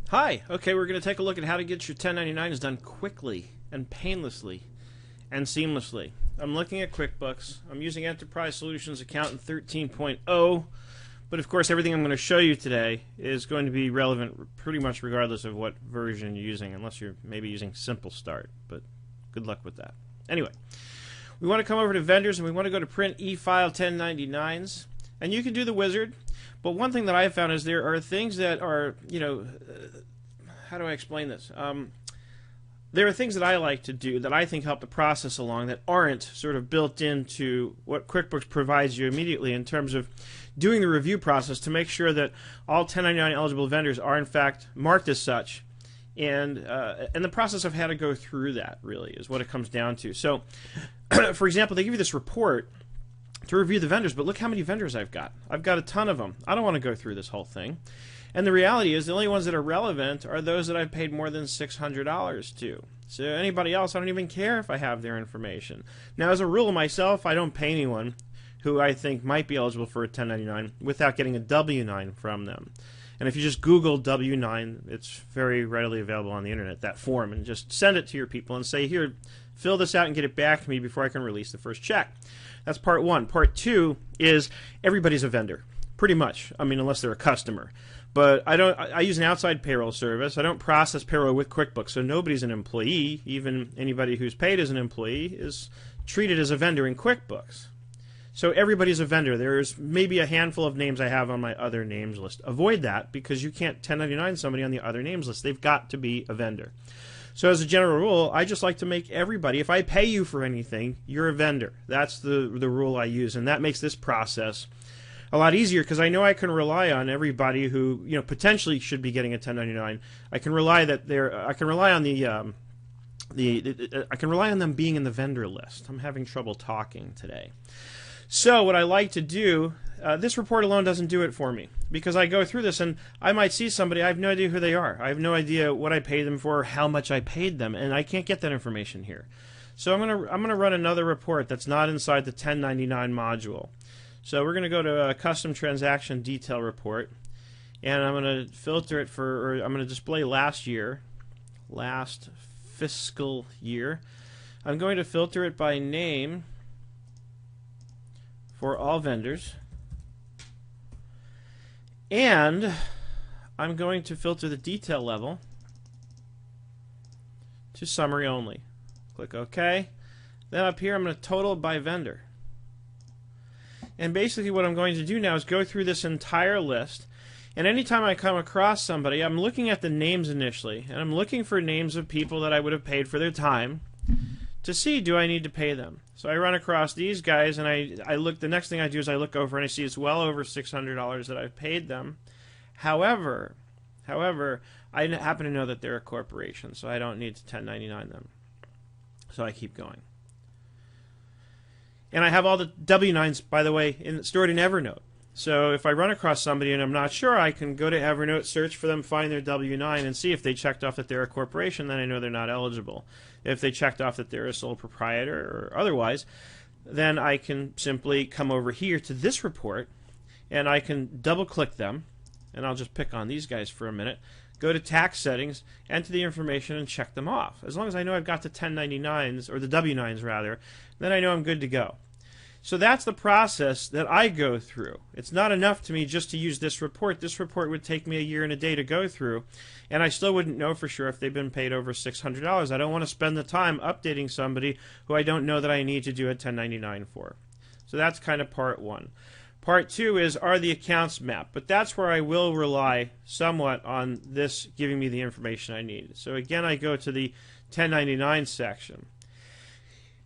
Hi. Okay, we're going to take a look at how to get your 1099s done quickly and painlessly and seamlessly. I'm looking at QuickBooks. I'm using Enterprise Solutions Accountant 13.0, but of course everything I'm going to show you today is going to be relevant pretty much regardless of what version you're using, unless you're maybe using Simple Start, but good luck with that. Anyway, we want to come over to Vendors and we want to go to Print efile 1099s, and you can do the wizard. But one thing that I've found is there are things that are, how do I explain this? There are things that I like to do that I think help the process along that aren't sort of built into what QuickBooks provides you immediately in terms of doing the review process to make sure that all 1099 eligible vendors are in fact marked as such. And the process of how to go through that really is what it comes down to. So, for example, they give you this report to review the vendors, but look how many vendors I've got. I've got a ton of them. I don't want to go through this whole thing. And the reality is the only ones that are relevant are those that I've paid more than $600 to. So anybody else, I don't even care if I have their information. Now, as a rule myself, I don't pay anyone who I think might be eligible for a 1099 without getting a W-9 from them. And if you just Google W-9, it's very readily available on the internet, that form, and just send it to your people and say, here, fill this out and get it back to me before I can release the first check. That's part one. Part two is everybody's a vendor, pretty much. I mean, unless they're a customer. But I use an outside payroll service. I don't process payroll with QuickBooks, so nobody's an employee. Even anybody who's paid as an employee is treated as a vendor in QuickBooks. So everybody's a vendor. There's maybe a handful of names I have on my other names list. Avoid that because you can't 1099 somebody on the other names list. They've got to be a vendor. So as a general rule, I just like to make everybody, if I pay you for anything, you're a vendor. That's the rule I use, and that makes this process a lot easier because I know I can rely on everybody who potentially should be getting a 1099. I can rely that I can rely on I can rely on them being in the vendor list. I'm having trouble talking today. So what I like to do, this report alone doesn't do it for me because I go through this and I might see somebody, I have no idea who they are. I have no idea what I paid them for or how much I paid them, and I can't get that information here. So I'm gonna run another report that's not inside the 1099 module. So we're gonna go to a custom transaction detail report, and I'm gonna filter it I'm gonna display last fiscal year. I'm going to filter it by name for all vendors, and I'm going to filter the detail level to summary only. Click OK. Then up here I'm going to total by vendor. And basically what I'm going to do now is go through this entire list, and anytime I come across somebody, I'm looking at the names initially, and I'm looking for names of people that I would have paid for their time to see, do I need to pay them? So I run across these guys, and I look. The next thing I do is I look over and I see it's well over $600 that I've paid them. However, I happen to know that they're a corporation, so I don't need to 1099 them. So I keep going. And I have all the W-9s, by the way, stored in Evernote. So if I run across somebody and I'm not sure, I can go to Evernote, search for them, find their W-9, and see if they checked off that they're a corporation, then I know they're not eligible. If they checked off that they're a sole proprietor or otherwise, then I can simply come over here to this report, and I can double-click them, and I'll just pick on these guys for a minute, go to tax settings, enter the information, and check them off. As long as I know I've got the 1099s, or the W-9s rather, then I know I'm good to go. So that's the process that I go through. It's not enough to me just to use this report. This report would take me a year and a day to go through, and I still wouldn't know for sure if they've been paid over $600. I don't want to spend the time updating somebody who I don't know that I need to do a 1099 for. So that's kind of part one. Part two is, are the accounts mapped? But that's where I will rely somewhat on this giving me the information I need. So again, I go to the 1099 section,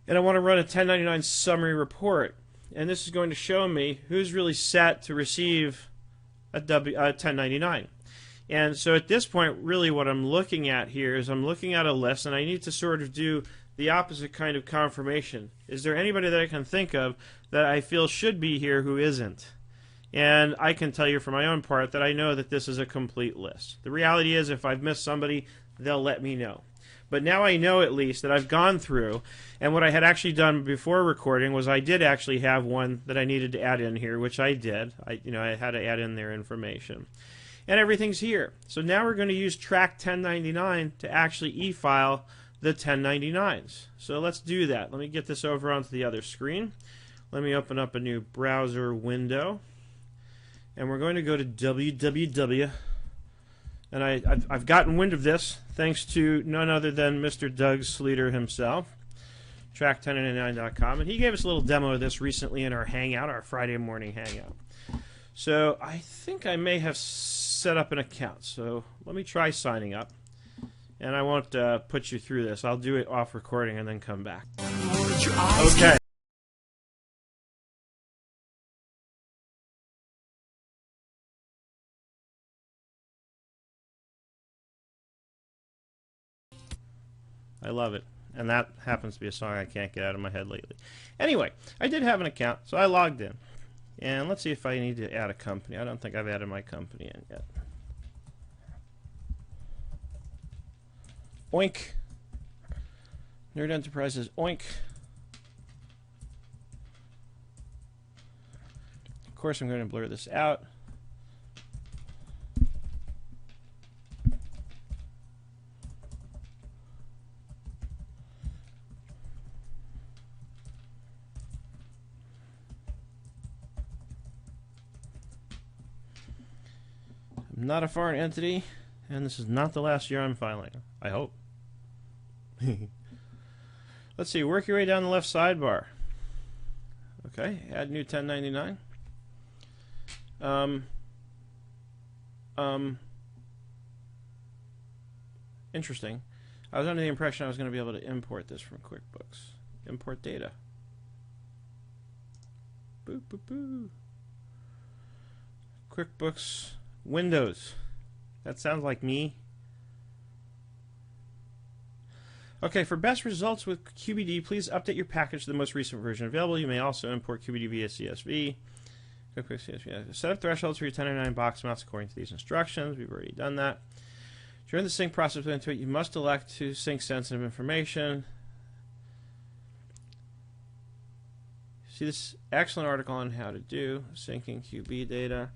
and I want to run a 1099 summary report, and this is going to show me who's really set to receive a 1099. And so at this point, really what I'm looking at here is I'm looking at a list, and I need to sort of do the opposite kind of confirmation. Is there anybody that I can think of that I feel should be here who isn't? And I can tell you for my own part that I know that this is a complete list. The reality is if I've missed somebody, they'll let me know. But now I know at least that I've gone through, and what I had actually done before recording was I did actually have one that I needed to add in here, which I did. I had to add in their information. and everything's here. So now we're going to use track 1099 to actually e-file the 1099s. So let's do that. Let me get this over onto the other screen. Let me open up a new browser window, and we're going to go to www. And I've gotten wind of this thanks to none other than Mr. Doug Sleater himself, track1099.com, and he gave us a little demo of this recently in our hangout, our Friday morning hangout. So I think I may have set up an account. So let me try signing up, and I won't put you through this. I'll do it off recording and then come back. Okay. I love it. And that happens to be a song I can't get out of my head lately. Anyway, I did have an account, so I logged in. And let's see if I need to add a company. I don't think I've added my company in yet. Oink. Nerd Enterprises, oink. Of course, I'm going to blur this out. I'm not a foreign entity, and this is not the last year I'm filing. I hope. Let's see, work your way down the left sidebar. Okay, add new 1099. Interesting. I was under the impression I was going to be able to import this from QuickBooks. Import data. Boo, boo, boo. QuickBooks Windows. That sounds like me. Okay, for best results with QBD, please update your package to the most recent version available. You may also import QBD via CSV. Set up thresholds for your 1099 box amounts according to these instructions. We've already done that. During the sync process with Intuit, you must elect to sync sensitive information. See this excellent article on how to do syncing QB data.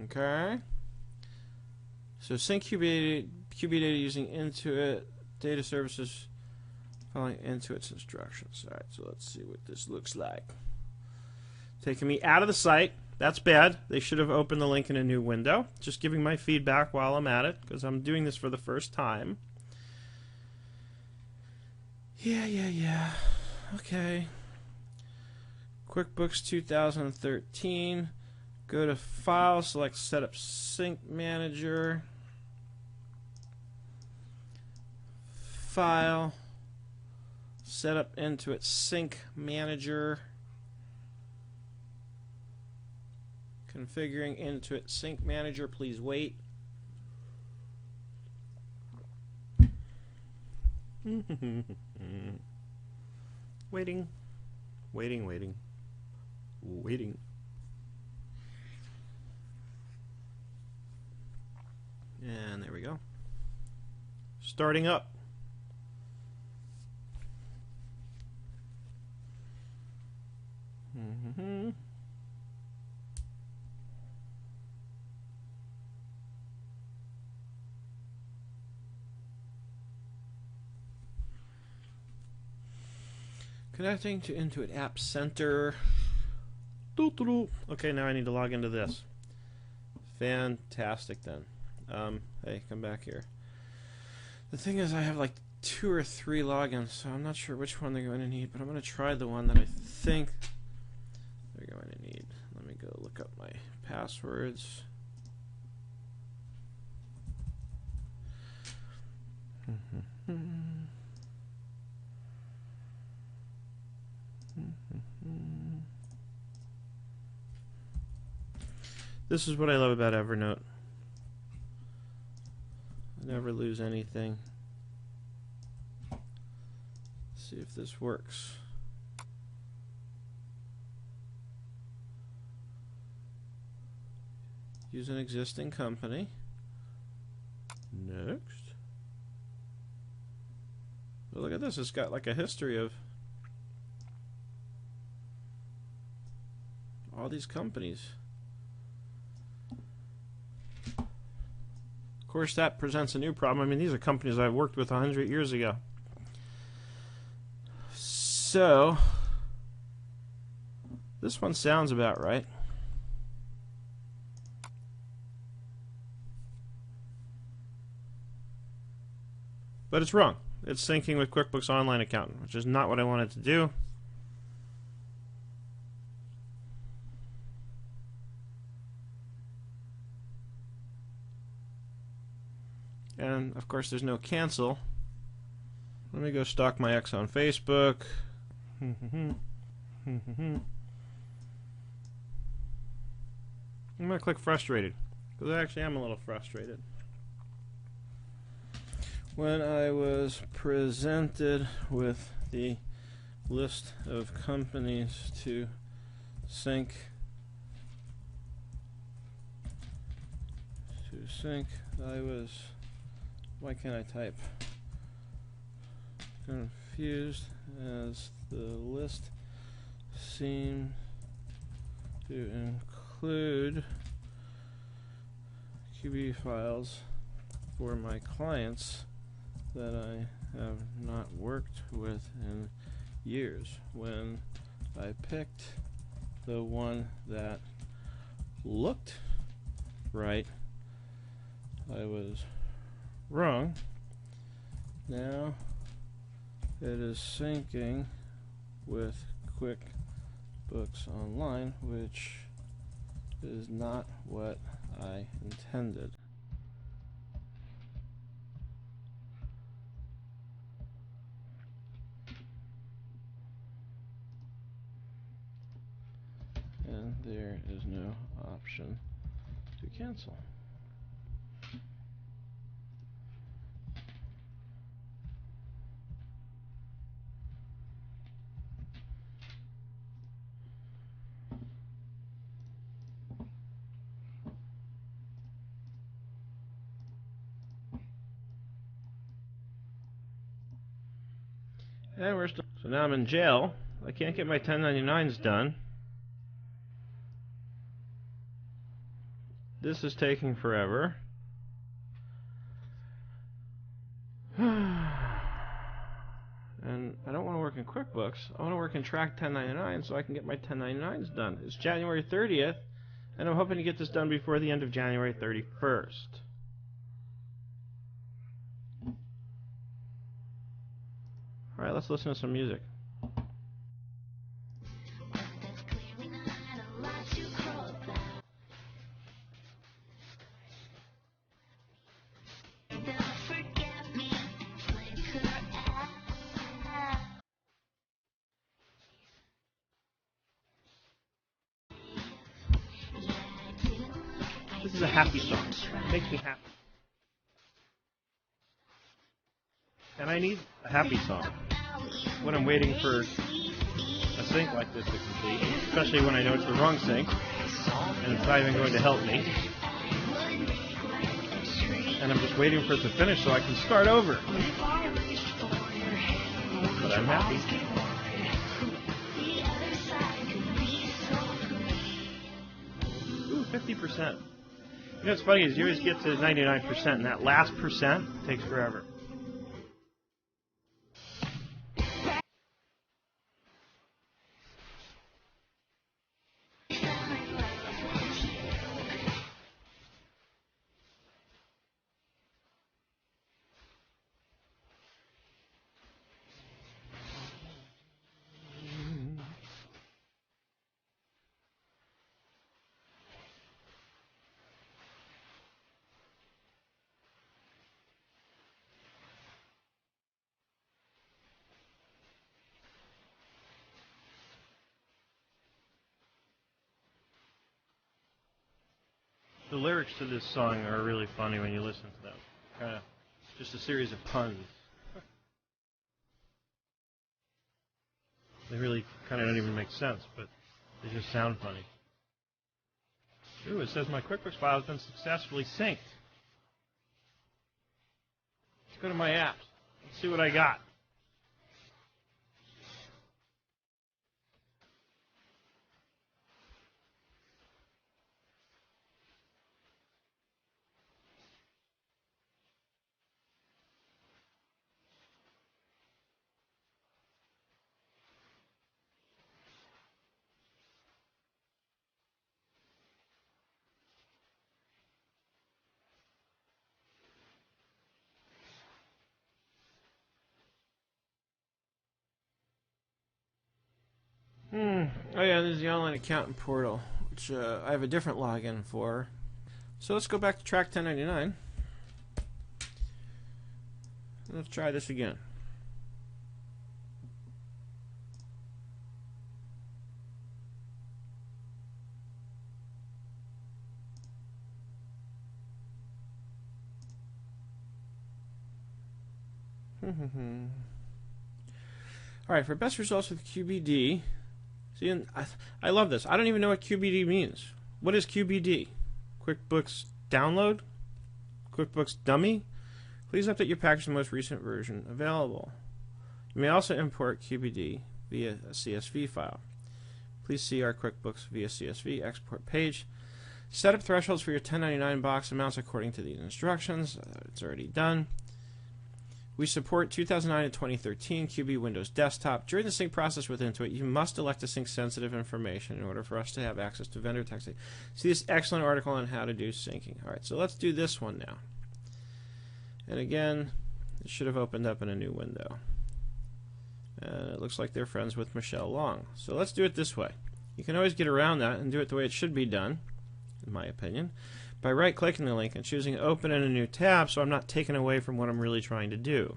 Okay. So sync QB data using Intuit data services following Intuit's instructions. All right, so let's see what this looks like. Taking me out of the site. That's bad. They should have opened the link in a new window. Just giving my feedback while I'm at it, because I'm doing this for the first time. Yeah. Okay. QuickBooks 2013. Go to File, select Setup Sync Manager. File. Setup Intuit Sync Manager. Configuring Intuit Sync Manager. Please wait. Waiting. And there we go. Starting up. Connecting to Intuit App Center. Okay, now I need to log into this. Fantastic then. Hey, come back here. The thing is, I have like 2 or 3 logins, so I'm not sure which one they're going to need, but I'm going to try the one that I think they're going to need. Let me go look up my passwords. This is what I love about Evernote. I never lose anything. Let's see if this works. Use an existing company. Next. Oh, look at this. It's got like a history of All these companies. Of course, that presents a new problem. I mean, these are companies I worked with 100 years ago. So, this one sounds about right. But it's wrong. It's syncing with QuickBooks Online Accountant, which is not what I wanted to do. And, of course, there's no cancel. Let me go stalk my ex on Facebook. I'm going to click frustrated, because I actually am a little frustrated. When I was presented with the list of companies to sync, I was, why can't I type? Confused, as the list seemed to include QB files for my clients that I have not worked with in years. When I picked the one that looked right, I was wrong. Now it is syncing with QuickBooks Online, which is not what I intended. And there is no option to cancel. And we're still, so now I'm in jail. I can't get my 1099s done. This is taking forever. And I don't want to work in QuickBooks. I want to work in Track 1099 so I can get my 1099s done. It's January 30th, and I'm hoping to get this done before the end of January 31st. Alright, let's listen to some music. This is a happy song. It makes me happy. And I need a happy song when I'm waiting for a sync like this to complete, especially when I know it's the wrong sync and it's not even going to help me. And I'm just waiting for it to finish so I can start over. But I'm happy. Ooh, 50%. You know what's funny is you always get to 99%, and that last percent takes forever. The lyrics to this song are really funny when you listen to them. Kind of just a series of puns. They really kind of don't even make sense, but they just sound funny. Ooh, it says my QuickBooks file has been successfully synced. Let's go to my apps. Let's see what I got. Oh yeah, this is the online accountant portal, which I have a different login for. So let's go back to track 1099. Let's try this again. Alright, for best results with QBD, see, and I love this. I don't even know what QBD means. What is QBD? QuickBooks Download? QuickBooks Dummy? Please update your package to the most recent version available. You may also import QBD via a CSV file. Please see our QuickBooks via CSV export page. Set up thresholds for your 1099 box amounts according to these instructions. It's already done. We support 2009 and 2013 QB Windows Desktop. During the sync process with Intuit, you must elect to sync sensitive information in order for us to have access to vendor text. See this excellent article on how to do syncing. Alright, so let's do this one now. And again, it should have opened up in a new window. And it looks like they're friends with Michelle Long. So let's do it this way. You can always get around that and do it the way it should be done, in my opinion, by right-clicking the link and choosing Open in a new tab so I'm not taken away from what I'm really trying to do.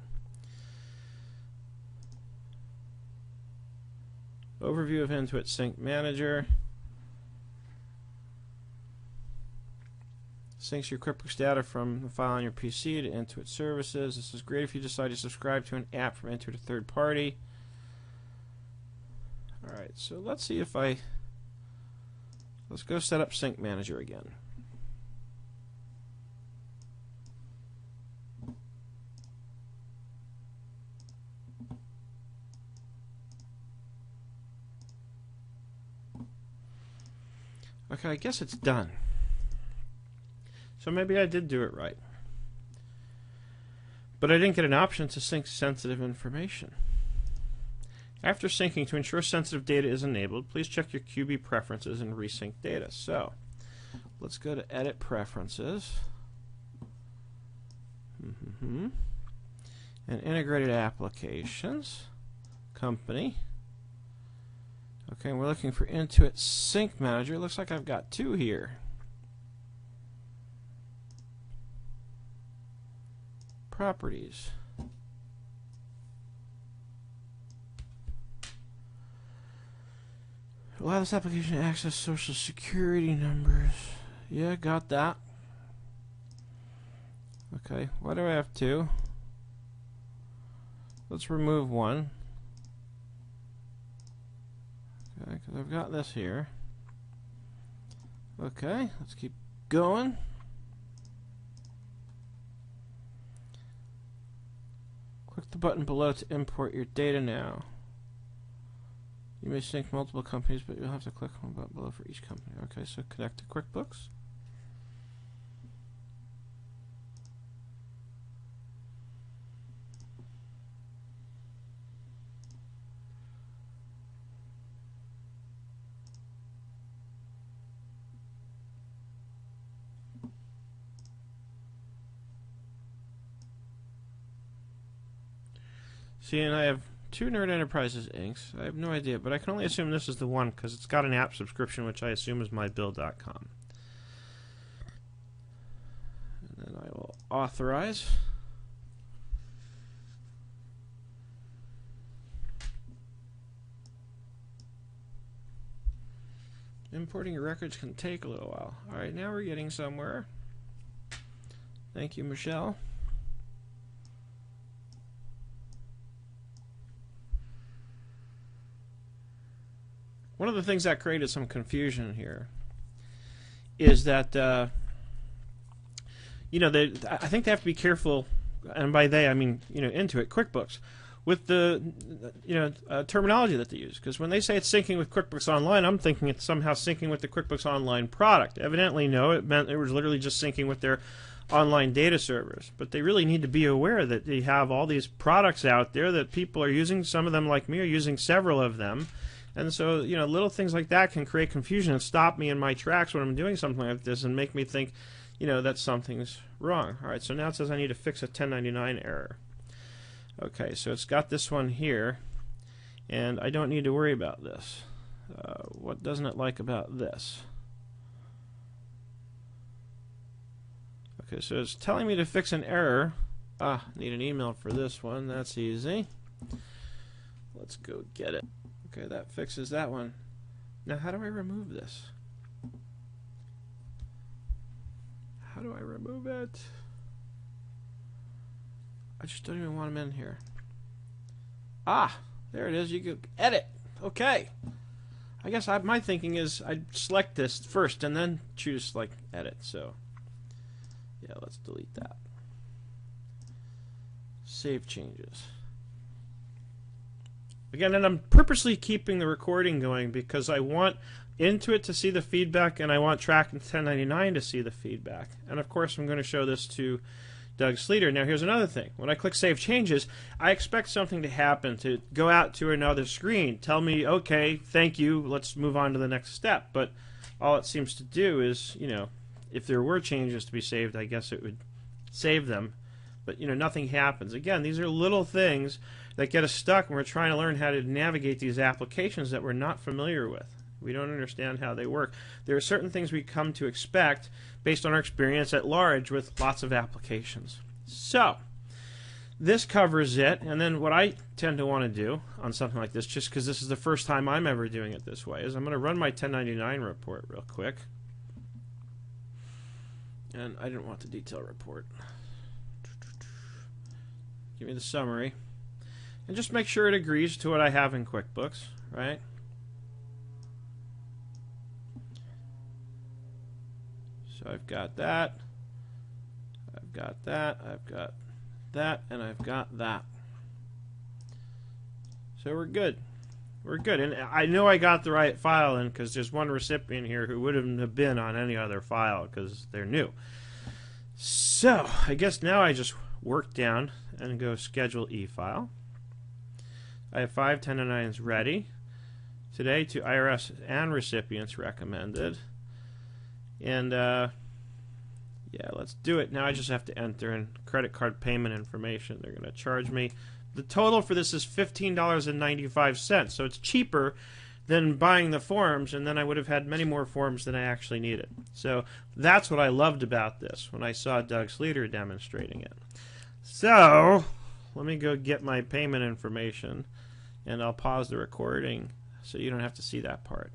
Overview of Intuit Sync Manager. Syncs your QuickBooks data from the file on your PC to Intuit services. This is great if you decide to subscribe to an app from Intuit, a third party. Alright, so let's see if let's go set up Sync Manager again. Okay, I guess it's done. So maybe I did do it right. But I didn't get an option to sync sensitive information. After syncing, to ensure sensitive data is enabled, please check your QB preferences and resync data. So, let's go to Edit Preferences. And Integrated Applications. Company. Okay, we're looking for Intuit Sync Manager. It looks like I've got two here. Properties. Allow this application to access social security numbers. Yeah, got that. Okay, why do I have two? Let's remove one. Okay, because I've got this here. Okay, let's keep going. Click the button below to import your data now. You may sync multiple companies, but you'll have to click on the button below for each company. Okay, so connect to QuickBooks. See, and I have two Nerd Enterprises inks. I have no idea, but I can only assume this is the one because it's got an app subscription, which I assume is mybill.com. And then I will authorize. Importing your records can take a little while. Alright, now we're getting somewhere. Thank you, Michelle. One of the things that created some confusion here is that, you know, I think they have to be careful, and by they I mean, you know, Intuit, QuickBooks, with the, you know, terminology that they use. Because when they say it's syncing with QuickBooks Online, I'm thinking it's somehow syncing with the QuickBooks Online product. Evidently, no, it was literally just syncing with their online data servers. But they really need to be aware that they have all these products out there that people are using. Some of them, like me, are using several of them. And so, you know, little things like that can create confusion and stop me in my tracks when I'm doing something like this and make me think, you know, that something's wrong. All right, so now it says I need to fix a 1099 error. Okay, so it's got this one here, and I don't need to worry about this. What doesn't it like about this? Okay, so it's telling me to fix an error. Need an email for this one. That's easy. Let's go get it. Okay, that fixes that one. Now, how do I remove this? How do I remove it? I just don't even want them in here. There it is. You can edit. Okay. I guess my thinking is I'd select this first and then choose like edit. So yeah, let's delete that. Save changes. Again, and I'm purposely keeping the recording going because I want Intuit to see the feedback and I want Track 1099 to see the feedback. And of course I'm going to show this to Doug Sleater. Now here's another thing. When I click Save Changes, I expect something to happen, to go out to another screen. Tell me, okay, thank you, let's move on to the next step. But all it seems to do is, you know, if there were changes to be saved, I guess it would save them. But, you know, nothing happens. Again, these are little things that get us stuck when we're trying to learn how to navigate these applications that we're not familiar with. We don't understand how they work. There are certain things we come to expect based on our experience at large with lots of applications. So, this covers it. And then what I tend to want to do on something like this, just because this is the first time I'm ever doing it this way, is I'm going to run my 1099 report real quick. And I didn't want the detail report. Give me the summary. And just make sure it agrees to what I have in QuickBooks, right? So I've got that, I've got that, I've got that, and I've got that. So we're good. We're good. And I know I got the right file in because there's one recipient here who wouldn't have been on any other file because they're new. So I guess now I just work down and go schedule e-file. I have 5 1099s ready. Today to IRS and recipients recommended. And yeah, let's do it. Now I just have to enter in credit card payment information. They're going to charge me. The total for this is $15.95, so it's cheaper than buying the forms, and then I would have had many more forms than I actually needed. So that's what I loved about this when I saw Doug Sleater demonstrating it. So let me go get my payment information, and I'll pause the recording so you don't have to see that part.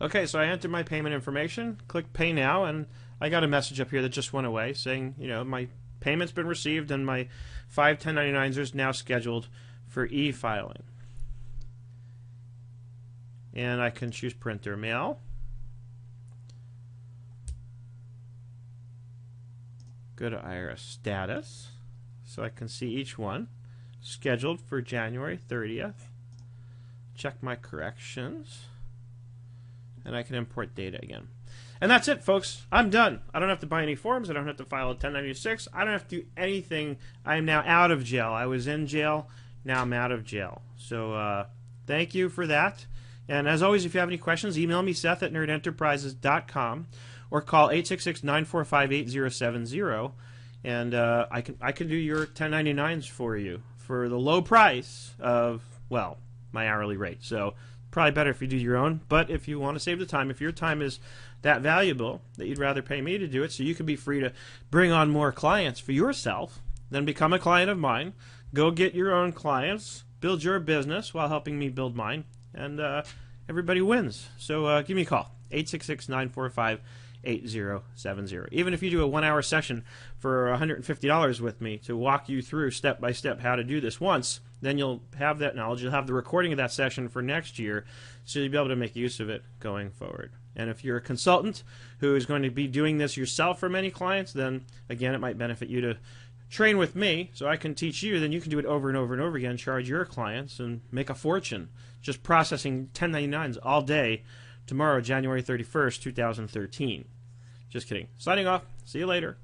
Okay, so I entered my payment information, click Pay Now, and I got a message up here that just went away saying, you know, my payment's been received and my 5 1099s are now scheduled for e-filing. And I can choose print or mail. Go to IRS status so I can see each one. Scheduled for January 30th. Check my corrections. And I can import data again. And that's it, folks. I'm done. I don't have to buy any forms. I don't have to file a 1096. I don't have to do anything. I am now out of jail. I was in jail. Now I'm out of jail. So thank you for that. And as always, if you have any questions, email me, Seth at nerdenterprises.com, or call 866-945-8070. And I can do your 1099s for you for the low price of, well, my hourly rate. So probably better if you do your own. But if you want to save the time, if your time is that valuable that you'd rather pay me to do it so you can be free to bring on more clients for yourself, then become a client of mine. Go get your own clients, build your business while helping me build mine, and everybody wins. So give me a call, 866-945-8070. Even if you do a 1-hour session for $150 with me to walk you through step by step how to do this once, then you'll have that knowledge. You'll have the recording of that session for next year, so you'll be able to make use of it going forward. And if you're a consultant who is going to be doing this yourself for many clients, then again, it might benefit you to train with me so I can teach you. Then you can do it over and over and over again, charge your clients, and make a fortune just processing 1099s all day tomorrow, January 31st, 2013. Just kidding. Signing off. See you later.